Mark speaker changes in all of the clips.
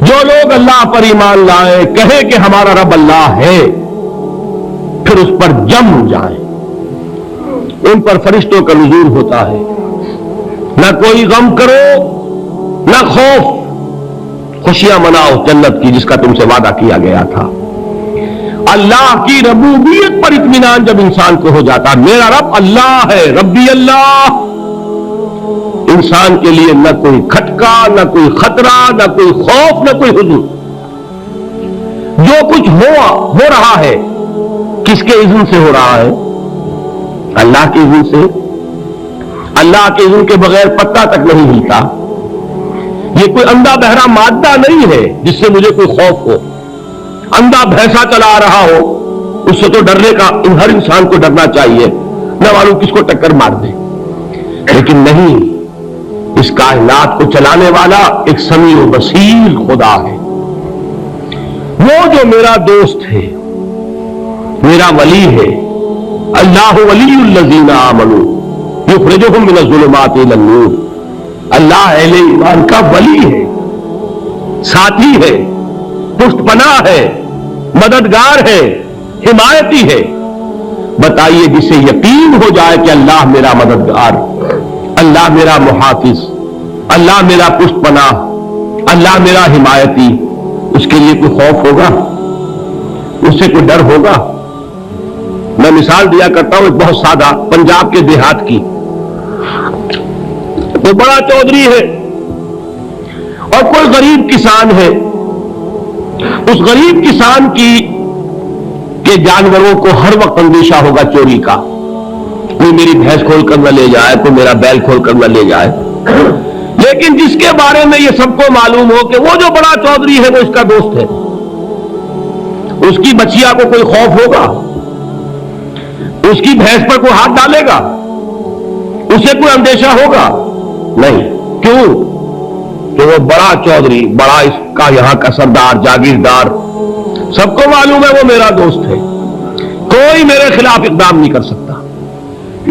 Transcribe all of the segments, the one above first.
Speaker 1: جو لوگ اللہ پر ایمان لائے کہے کہ ہمارا رب اللہ ہے، پھر اس پر جم جائیں، ان پر فرشتوں کا نزول ہوتا ہے، نہ کوئی غم کرو نہ خوف، خوشیاں مناؤ جنت کی جس کا تم سے وعدہ کیا گیا تھا۔ اللہ کی ربوبیت پر اطمینان جب انسان کو ہو جاتا، میرا رب اللہ ہے، ربی اللہ، انسان کے لیے نہ کوئی کھٹکا، نہ کوئی خطرہ، نہ کوئی خوف، نہ کوئی حزن۔ جو کچھ ہو رہا ہے کس کے اذن سے ہو رہا ہے؟ اللہ کے اذن سے۔ اللہ کے اذن کے بغیر پتا تک نہیں ہلتا۔ یہ کوئی اندھا بہرا مادہ نہیں ہے جس سے مجھے کوئی خوف ہو۔ اندھا بھینسا چلا آ رہا ہو اس سے تو ڈرنے کا ہر انسان کو ڈرنا چاہیے، نہ معلوم کس کو ٹکر مار دے، لیکن نہیں، اس کائنات کو چلانے والا ایک سمیع و بصیر خدا ہے۔ وہ جو میرا دوست ہے، میرا ولی ہے، اللہ ولی الذین آمنوا یخرجہم من الظلمات الی النور، اللہ اہل ایمان کا ولی ہے، ساتھی ہے، پشت پناہ ہے، مددگار ہے، حمایتی ہے۔ بتائیے جسے یقین ہو جائے کہ اللہ میرا مددگار، اللہ میرا محافظ، اللہ میرا پشت پناہ، اللہ میرا حمایتی، اس کے لیے کوئی خوف ہوگا؟ اس سے کوئی ڈر ہوگا؟ میں مثال دیا کرتا ہوں ایک بہت سادہ، پنجاب کے دیہات کی۔ کوئی بڑا چودھری ہے اور کوئی غریب کسان ہے۔ اس غریب کسان کے جانوروں کو ہر وقت اندیشہ ہوگا چوری کا، کوئی میری بھینس کھول کر نہ لے جائے، کوئی میرا بیل کھول کر نہ لے جائے۔ لیکن جس کے بارے میں یہ سب کو معلوم ہو کہ وہ جو بڑا چودھری ہے وہ اس کا دوست ہے، اس کی بچیا کو کوئی خوف ہوگا؟ اس کی بھینس پر کوئی ہاتھ ڈالے گا؟ اسے کوئی اندیشہ ہوگا؟ نہیں۔ کیوں؟ کہ وہ بڑا چودھری، بڑا اس کا یہاں کا سردار، جاگیردار، سب کو معلوم ہے وہ میرا دوست ہے، کوئی میرے خلاف اقدام نہیں کر سکتا۔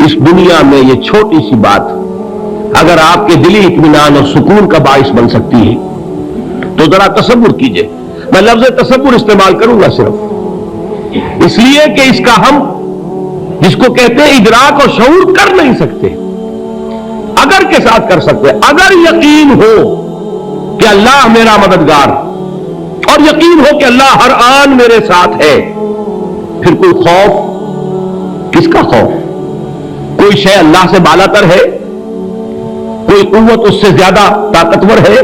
Speaker 1: اس دنیا میں یہ چھوٹی سی بات اگر آپ کے دلی اطمینان اور سکون کا باعث بن سکتی ہے تو ذرا تصور کیجئے۔ میں لفظ تصور استعمال کروں گا صرف اس لیے کہ اس کا ہم جس کو کہتے ہیں ادراک اور شعور کر نہیں سکتے، اگر کے ساتھ کر سکتے۔ اگر یقین ہو کہ اللہ میرا مددگار اور یقین ہو کہ اللہ ہر آن میرے ساتھ ہے، پھر کوئی خوف؟ کس کا خوف؟ کوئی شے اللہ سے بالا تر ہے؟ کوئی قوت اس سے زیادہ طاقتور ہے؟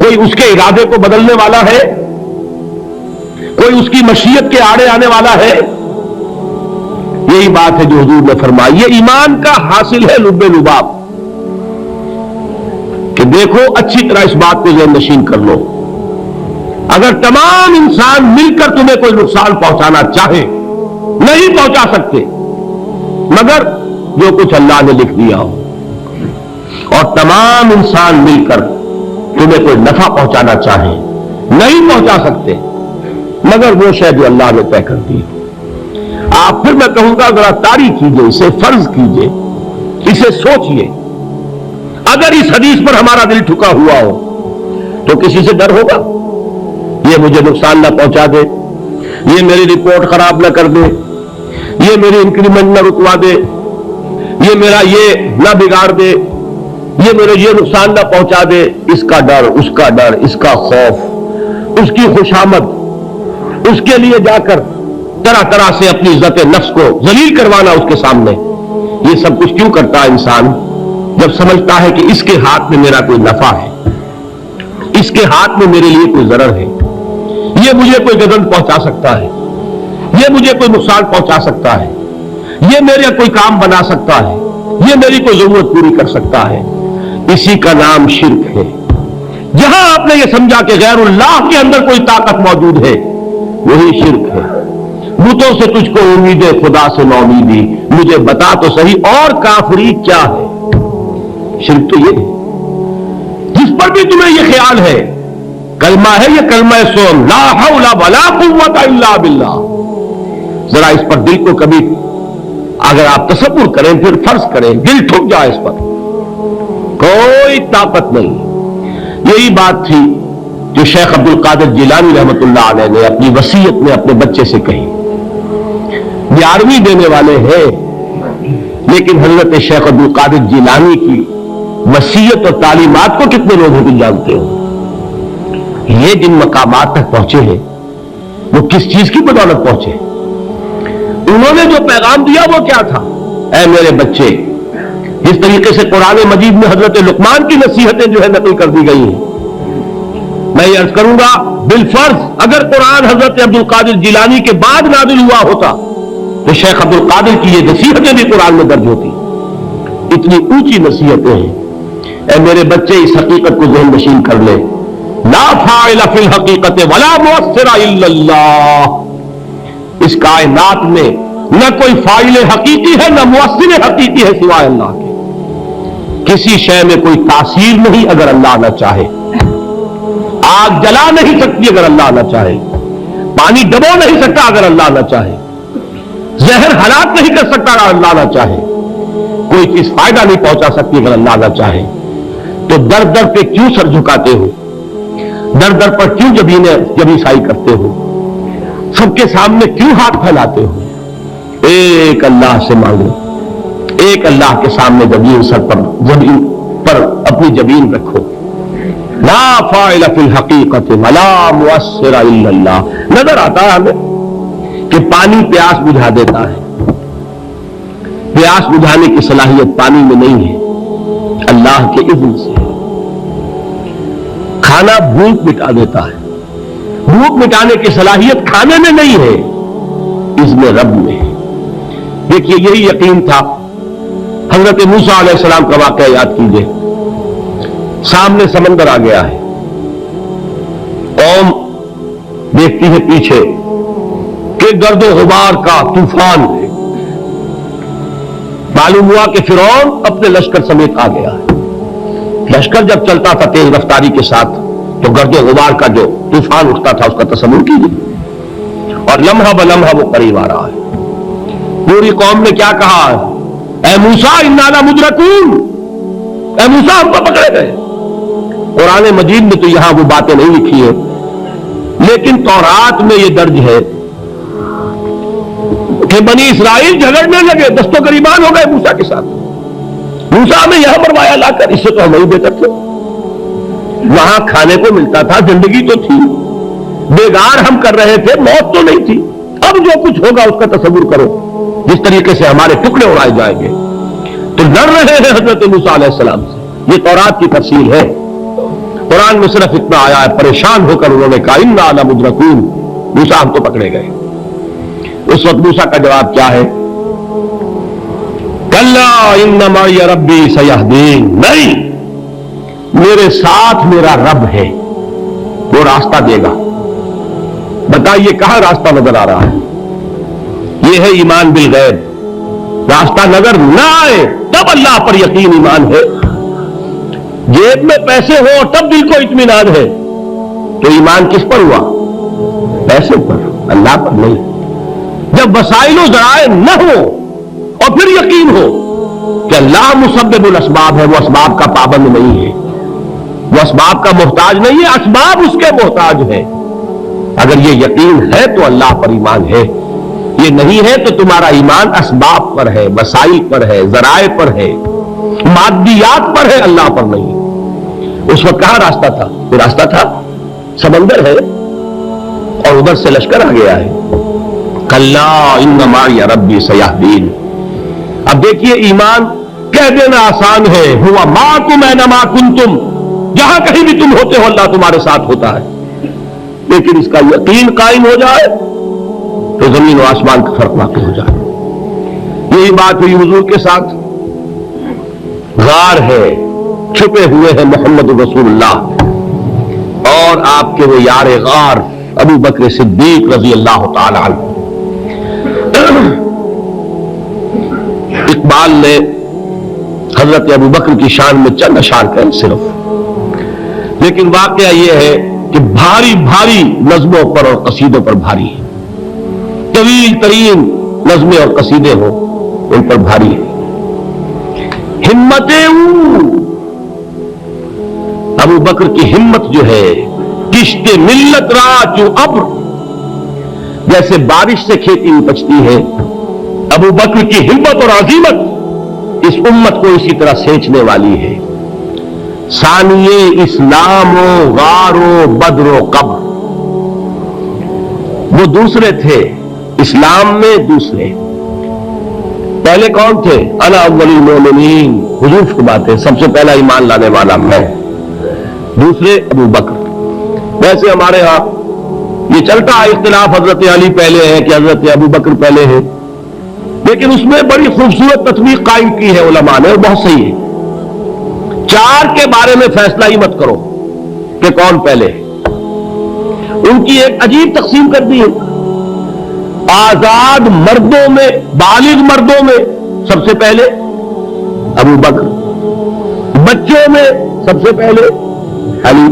Speaker 1: کوئی اس کے ارادے کو بدلنے والا ہے؟ کوئی اس کی مشیت کے آڑے آنے والا ہے؟ یہی بات ہے جو حضور نے فرمائی۔ یہ ایمان کا حاصل ہے لب لباب، کہ دیکھو اچھی طرح اس بات کو ذہن نشین کر لو، اگر تمام انسان مل کر تمہیں کوئی نقصان پہنچانا چاہے نہیں پہنچا سکتے مگر جو کچھ اللہ نے لکھ دیا ہو، اور تمام انسان مل کر تمہیں کوئی نفع پہنچانا چاہے نہیں پہنچا سکتے مگر وہ شے جو اللہ نے طے کر دی ہو۔ آپ پھر میں کہوں گا ذرا طاری کیجئے، اسے فرض کیجئے، اسے سوچئے۔ اگر اس حدیث پر ہمارا دل ٹھکا ہوا ہو تو کسی سے ڈر ہوگا؟ یہ مجھے نقصان نہ پہنچا دے، یہ میری رپورٹ خراب نہ کر دے، یہ میری انکریمنٹ نہ رکوا دے، یہ میرا یہ نہ بگاڑ دے، یہ میرے یہ نقصان نہ پہنچا دے۔ اس کا ڈر، اس کا ڈر، اس کا خوف، اس کی خوشامد، اس کے لیے جا کر طرح طرح سے اپنی عزت نفس کو ذلیل کروانا اس کے سامنے، یہ سب کچھ کیوں کرتا ہے انسان؟ جب سمجھتا ہے کہ اس کے ہاتھ میں میرا کوئی نفع ہے، اس کے ہاتھ میں میرے لیے کوئی ضرر ہے، یہ مجھے کوئی گزن پہنچا سکتا ہے، یہ مجھے کوئی نقصان پہنچا سکتا ہے، یہ میرا کوئی کام بنا سکتا ہے، یہ میری کوئی ضرورت پوری کر سکتا ہے، اسی کا نام شرک ہے۔ جہاں آپ نے یہ سمجھا کہ غیر اللہ کے اندر کوئی طاقت موجود ہے وہی شرک ہے۔ بتوں سے تجھ کو امید ہے، خدا سے نومیدی، مجھے بتا تو صحیح اور کافری کیا ہے؟ شرک تو یہ ہے۔ جس پر بھی تمہیں یہ خیال ہے کلمہ ہے، یہ کلمہ سوم لا حول ولا قوت الا باللہ، ذرا اس پر دل کو کبھی اگر آپ تصور کریں، پھر فرض کریں، دل ٹھک جائے اس پر، کوئی طاقت نہیں۔ یہی بات تھی جو شیخ عبد القادر جیلانی رحمۃ اللہ علیہ نے اپنی وصیت میں اپنے بچے سے کہی. 11ویں دینے والے ہیں، لیکن حضرت شیخ عبد القادر جیلانی کی وصیت اور تعلیمات کو کتنے لوگ بھی جانتے ہو؟ یہ جن مقامات تک پہنچے ہیں وہ کس چیز کی بدولت پہنچے؟ انہوں نے جو پیغام دیا وہ کیا تھا؟ اے میرے بچے، جس طریقے سے قرآن مجید میں حضرت لقمان کی نصیحتیں جو ہے نقل کر دی گئی ہیں، میں یہ عرض کروں گا بالفرض اگر قرآن حضرت عبد القادر جیلانی کے بعد نازل ہوا ہوتا تو شیخ عبد القادر کی یہ نصیحتیں بھی قرآن میں درج ہوتی. اتنی اونچی نصیحتیں ہیں. اے میرے بچے، اس حقیقت کو ذہن نشین کر لے، لا فاعل فی الحقیقت ولا مؤثر الا اللہ. اس کائنات میں نہ کوئی فاعل حقیقی ہے نہ مؤثر حقیقی ہے سوائے اللہ کے. کسی شے میں کوئی تاثیر نہیں اگر اللہ نہ چاہے. آگ جلا نہیں سکتی اگر اللہ نہ چاہے. پانی ڈبو نہیں سکتا اگر اللہ نہ چاہے. زہر ہلاک نہیں کر سکتا اگر اللہ نہ چاہے. کوئی چیز فائدہ نہیں پہنچا سکتی اگر اللہ نہ چاہے. تو در در پہ کیوں سر جھکاتے ہو؟ در در پر کیوں جبیں سائی کرتے ہو؟ سب کے سامنے کیوں ہاتھ پھیلاتے ہو؟ ایک اللہ سے مانگو. ایک اللہ کے سامنے زمین پر اپنی جبین رکھو. لا فاعل فی الحقیقت ولا مؤثر الا اللہ. نظر آتا ہے ہمیں کہ پانی پیاس بجھا دیتا ہے. پیاس بجھانے کی صلاحیت پانی میں نہیں ہے، اللہ کے اذن سے. کھانا بھوک مٹا دیتا ہے. بھوک مٹانے کی صلاحیت کھانے میں نہیں ہے، اذن رب میں ہے. دیکھیے یہی یقین تھا. حضرت موسیٰ علیہ السلام کا واقعہ یاد کیجئے. سامنے سمندر آ گیا ہے. قوم دیکھتی ہے پیچھے کہ گرد و غبار کا طوفان ہے. معلوم ہوا کہ فرعون اپنے لشکر سمیت آ گیا ہے. لشکر جب چلتا تھا تیز رفتاری کے ساتھ تو گرد و غبار کا جو طوفان اٹھتا تھا اس کا تصور کیجیے. اور لمحہ بلمحہ وہ قریب آ رہا ہے. پوری قوم نے کیا کہا؟ اے موسیٰ انا لمدرکون. اے موسیٰ ہم کو پکڑے گئے. قرآن مجید میں تو یہاں وہ باتیں نہیں لکھی ہے، لیکن تورات میں یہ درج ہے کہ بنی اسرائیل جھگڑنے لگے، دست و گریبان ہو گئے موسیٰ کے ساتھ. موسیٰ ہمیں یہاں مروایا لا کر، اس سے تو ہم نہیں بہتر تھے. وہاں کھانے کو ملتا تھا، زندگی تو تھی، بیگار ہم کر رہے تھے، موت تو نہیں تھی. اب جو کچھ ہوگا اس کا تصور کرو، جس طریقے سے ہمارے ٹکڑے اڑائے جائیں گے. تو ڈر رہے ہیں حضرت موسیٰ علیہ السلام سے. یہ تورات کی تفصیل ہے. قرآن میں صرف اتنا آیا ہے، پریشان ہو کر انہوں نے کہا انا لمدرکون. موسیٰ ہم تو پکڑے گئے. اس وقت موسیٰ کا جواب کیا ہے؟ کلا ان معی ربی سیہدین. نہیں، میرے ساتھ میرا رب ہے، وہ راستہ دے گا. بتائیے کہاں راستہ نظر آ رہا ہے؟ یہ ہے ایمان بالغیب. راستہ نظر نہ آئے تب اللہ پر یقین ایمان ہے. جیب میں پیسے ہو تب دل کو اطمینان ہے. تو ایمان کس پر ہوا؟ پیسے پر، اللہ پر نہیں. جب وسائل و ذرائع نہ ہو اور پھر یقین ہو کہ اللہ مسبب الاسباب ہے، وہ اسباب کا پابند نہیں ہے، وہ اسباب کا محتاج نہیں ہے، اسباب اس کے محتاج ہے. اگر یہ یقین ہے تو اللہ پر ایمان ہے. یہ نہیں ہے تو تمہارا ایمان اسباب پر ہے، وسائل پر ہے، ذرائع پر ہے، مادیات پر ہے، اللہ پر نہیں. اس وقت کہاں راستہ تھا؟ وہ راستہ تھا سمندر ہے اور ادھر سے لشکر آ گیا ہے. کلا ان معی ربی سیہدین. اب دیکھیے ایمان کہہ دینا آسان ہے، ہوا معکم اینما کنتم. جہاں کہیں بھی تم ہوتے ہو اللہ تمہارے ساتھ ہوتا ہے. لیکن اس کا یقین قائم ہو جائے تو زمین و آسمان کا فرق واقع ہو جائے. یہی بات ہوئی حضور کے ساتھ. غار ہے، چھپے ہوئے ہیں محمد رسول اللہ اور آپ کے وہ یار غار ابو بکر صدیق رضی اللہ تعالی عنہ. اقبال نے حضرت ابو بکر کی شان میں چند اشعار کہیں صرف، لیکن واقعہ یہ ہے کہ بھاری بھاری نظموں پر اور قصیدوں پر بھاری ہے. طویل ترین نظمیں اور قصیدے ہوں ان پر بھاری ہے. ہمتیں ابو بکر کی ہمت جو ہے کشت ملت را چو ابر، جیسے بارش سے کھیتی اپجتی ہے، ابو بکر کی ہمت اور عزیمت اس امت کو اسی طرح سینچنے والی ہے۔ ثانیے اسلام و غار و بدر و قبر، وہ دوسرے تھے اسلام میں، دوسرے پہلے کون تھے؟ انا اول المومنین، حضور فرماتے ہیں سب سے پہلا ایمان لانے والا میں، دوسرے ابو بکر۔ ویسے ہمارے ہاں یہ چلتا ہے اختلاف، حضرت علی پہلے ہے کہ حضرت ابو بکر پہلے ہے، لیکن اس میں بڑی خوبصورت تطبیق قائم کی ہے علماء نے اور بہت صحیح ہے۔ چار کے بارے میں فیصلہ ہی مت کرو کہ کون پہلے ہے، ان کی ایک عجیب تقسیم کر دی ہے۔ آزاد مردوں میں، بالغ مردوں میں سب سے پہلے ابو بکر، بچوں میں سب سے پہلے علی،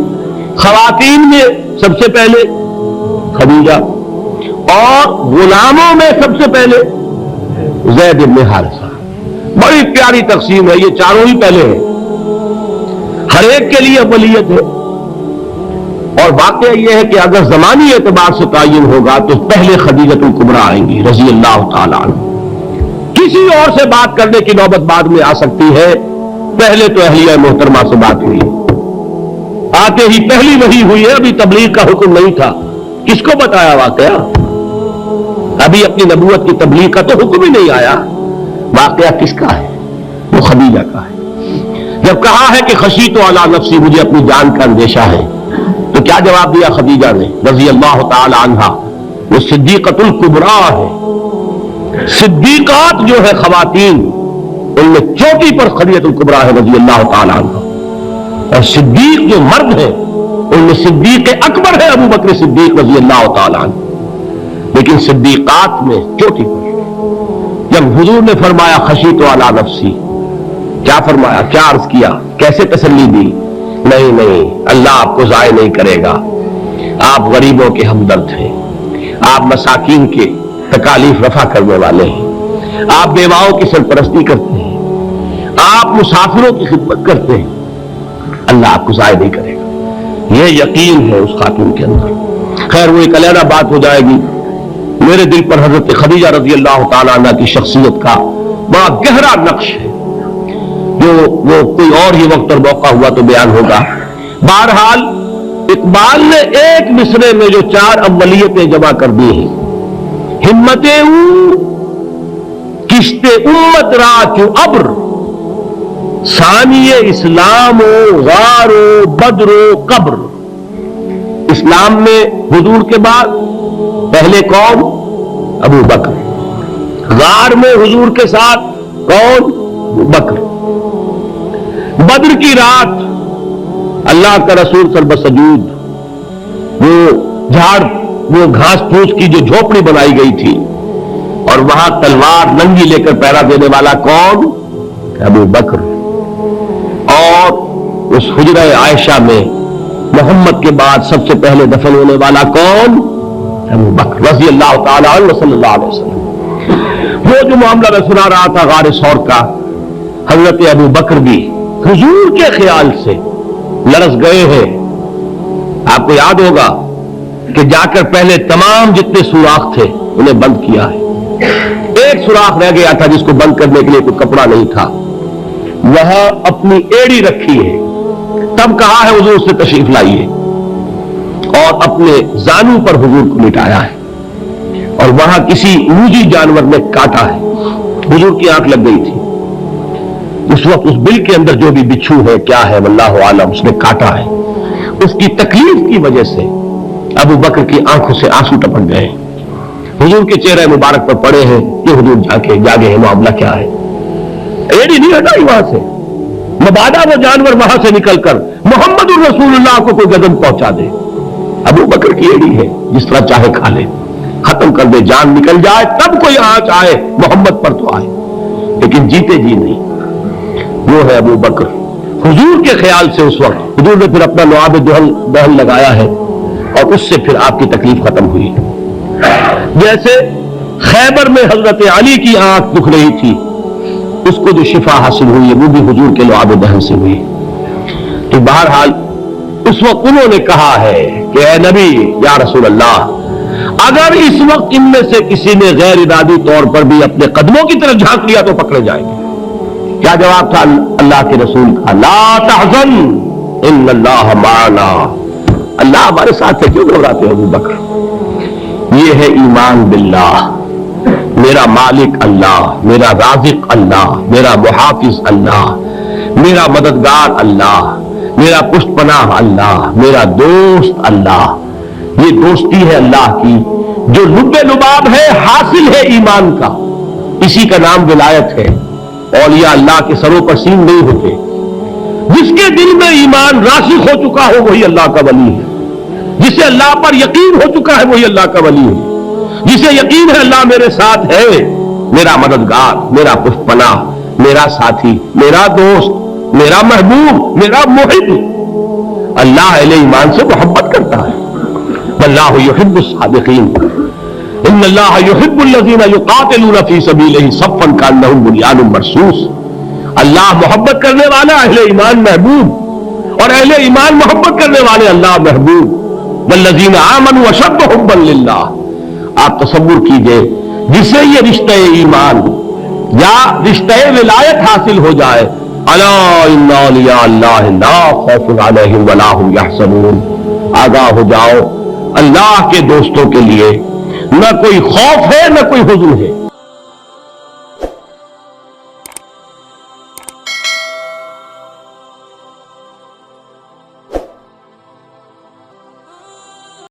Speaker 1: خواتین میں سب سے پہلے خدیجہ، اور غلاموں میں سب سے پہلے زید بن حارثہ۔ بڑی پیاری تقسیم ہے، یہ چاروں ہی پہلے ہیں، ہر ایک کے لیے اولیت ہے۔ اور واقعہ یہ ہے کہ اگر زمانی اعتبار سے تعین ہوگا تو پہلے خدیجۃ الکبریٰ آئیں گی رضی اللہ تعالی عنہ، کسی اور سے بات کرنے کی نوبت بعد میں آ سکتی ہے، پہلے تو اہلیہ محترمہ سے بات ہوئی، آتے ہی پہلی وحی ہوئی ہے، ابھی تبلیغ کا حکم نہیں تھا، کس کو بتایا واقعہ؟ ابھی اپنی نبوت کی تبلیغ کا تو حکم ہی نہیں آیا، واقعہ کس کا ہے؟ وہ خدیجہ کا ہے۔ جب کہا ہے کہ خشیت علی نفسی، مجھے اپنی جان کا اندیشہ ہے، تو کیا جواب دیا خدیجہ نے رضی اللہ تعالی عنہا؟ وہ صدیقۃ الکبریٰ ہے، صدیقات جو ہے خواتین ان میں چوٹی پر خدیجۃ الکبریٰ ہے رضی اللہ تعالی عنہا، اور صدیق جو مرد ہے ان میں صدیق اکبر ہے ابو بکر صدیق رضی اللہ تعالی عنہ، لیکن صدیقات میں چوٹی پر۔ جب حضور نے فرمایا خشیت علی نفسی، کیا فرمایا، کیا عرض کیا، کیسے تسلی دی؟ نہیں نہیں، اللہ آپ کو ضائع نہیں کرے گا، آپ غریبوں کے ہمدرد ہیں، آپ مساکین کے تکالیف رفع کرنے والے ہیں، آپ بیواؤں کی سرپرستی کرتے ہیں، آپ مسافروں کی خدمت کرتے ہیں، اللہ آپ کو ضائع نہیں کرے گا۔ یہ یقین ہے اس خاتون کے اندر۔ خیر وہ ایک علیحدہ بات ہو جائے گی۔ میرے دل پر حضرت خدیجہ رضی اللہ تعالیٰ عنہ کی شخصیت کا بڑا گہرا نقش ہے، جو وہ کوئی اور ہی وقت اور موقع ہوا تو بیان ہوگا۔ بہرحال اقبال نے ایک مصرے میں جو چار اولیتیں جمع کر دی ہیں، ہمت کشت امت را چو ابر، ثانی اسلام و غار و بدر و قبر۔ اسلام میں حضور کے بعد پہلے کون؟ ابو بکر۔ غار میں حضور کے ساتھ کون؟ ابو بکر۔ بدر کی رات اللہ کا رسول سر بسجود، وہ گھاس پھوس کی جو جھوپڑی بنائی گئی تھی، اور وہاں تلوار ننگی لے کر پہرا دینے والا کون؟ ابو بکر۔ اور اس حجرہ عائشہ میں محمد کے بعد سب سے پہلے دفن ہونے والا کون؟ ابو بکر رضی اللہ تعالی عنہ صلی اللہ علیہ وسلم۔ وہ جو معاملہ میں سنا رہا تھا غار ثور کا، حضرت ابو بکر بھی حضور کے خیال سے لرز گئے ہیں۔ آپ کو یاد ہوگا کہ جا کر پہلے تمام جتنے سوراخ تھے انہیں بند کیا ہے، ایک سوراخ رہ گیا تھا جس کو بند کرنے کے لیے کوئی کپڑا نہیں تھا، وہاں اپنی ایڑی رکھی ہے، تب کہا ہے حضور سے تشریف لائیے، اور اپنے زانو پر حضور کو لٹایا ہے، اور وہاں کسی موجی جانور نے کاٹا ہے، حضور کی آنکھ لگ گئی تھی، اس وقت اس بل کے اندر جو بھی بچھو ہے کیا ہے واللہ عالم، اس نے کاٹا ہے، اس کی تکلیف کی وجہ سے ابو بکر کی آنکھوں سے آنسو ٹپک گئے، حضور کے چہرے مبارک پر پڑے ہیں کہ حضور جاگے ہیں، معاملہ کیا ہے؟ ایڑی نہیں ہٹائی وہاں سے، مبادا وہ جانور وہاں سے نکل کر محمد الرسول اللہ کو کوئی گزن پہنچا دے، ابو بکر کی ایڑی ہے، جس طرح چاہے کھا لے، ختم کر دے، جان نکل جائے تب کوئی آنچ آئے محمد پر تو آئے، لیکن جیتے جی نہیں۔ وہ ہے ابو بکر۔ حضور کے خیال سے اس وقت حضور نے پھر اپنا لعاب دہن لگایا ہے، اور اس سے پھر آپ کی تکلیف ختم ہوئی۔ جیسے خیبر میں حضرت علی کی آنکھ دکھ رہی تھی، اس کو جو شفا حاصل ہوئی ہے وہ بھی حضور کے لعاب دہن سے ہوئی۔ تو بہرحال اس وقت انہوں نے کہا ہے کہ اے نبی یا رسول اللہ، اگر اس وقت ان میں سے کسی نے غیر ارادی طور پر بھی اپنے قدموں کی طرف جھانک لیا تو پکڑے جائیں گے۔ کیا جواب تھا اللہ کے رسول کا؟ لا تحزن ان اللہ معنا، اللہ ہمارے ساتھ ہے، کیوں گھبراتے ہو ابو بکر؟ یہ ہے ایمان باللہ، میرا مالک اللہ، میرا رازق اللہ، میرا محافظ اللہ، میرا مددگار اللہ، میرا پشت پناہ اللہ، میرا دوست اللہ۔ یہ دوستی ہے اللہ کی جو لب لباب ہے، حاصل ہے ایمان کا، اسی کا نام ولایت ہے۔ اولیاء اللہ کے سروں پر سین نہیں ہوتے، جس کے دل میں ایمان راسخ ہو چکا ہو وہی اللہ کا ولی ہے، جسے اللہ پر یقین ہو چکا ہے وہی اللہ کا ولی ہے، جسے یقین ہے اللہ میرے ساتھ ہے، میرا مددگار، میرا پشت پناہ، میرا ساتھی، میرا دوست، میرا محبوب، میرا محب۔ اللہ اہل ایمان سے محبت کرتا ہے۔ واللہ یحب الصادقین، ان اللہ یحب الذین یقاتلون فی سبیلہ صفا کانہم بنیان مرصوص۔ اللہ محبت کرنے والا، اہل ایمان محبوب، اور اہل ایمان محبت کرنے والے اللہ محبوب۔ والذین آمنوا اشد حبا للہ۔ آپ تصور کیجئے جسے یہ رشتہ ایمان یا رشتہ ولایت حاصل ہو جائے، الا ان اولیاء اللہ لا خوف علیہم ولا هم یحزنون، آگاہ ہو جاؤ، اللہ کے دوستوں کے لیے نہ کوئی خوف ہے نہ کوئی حزن ہے۔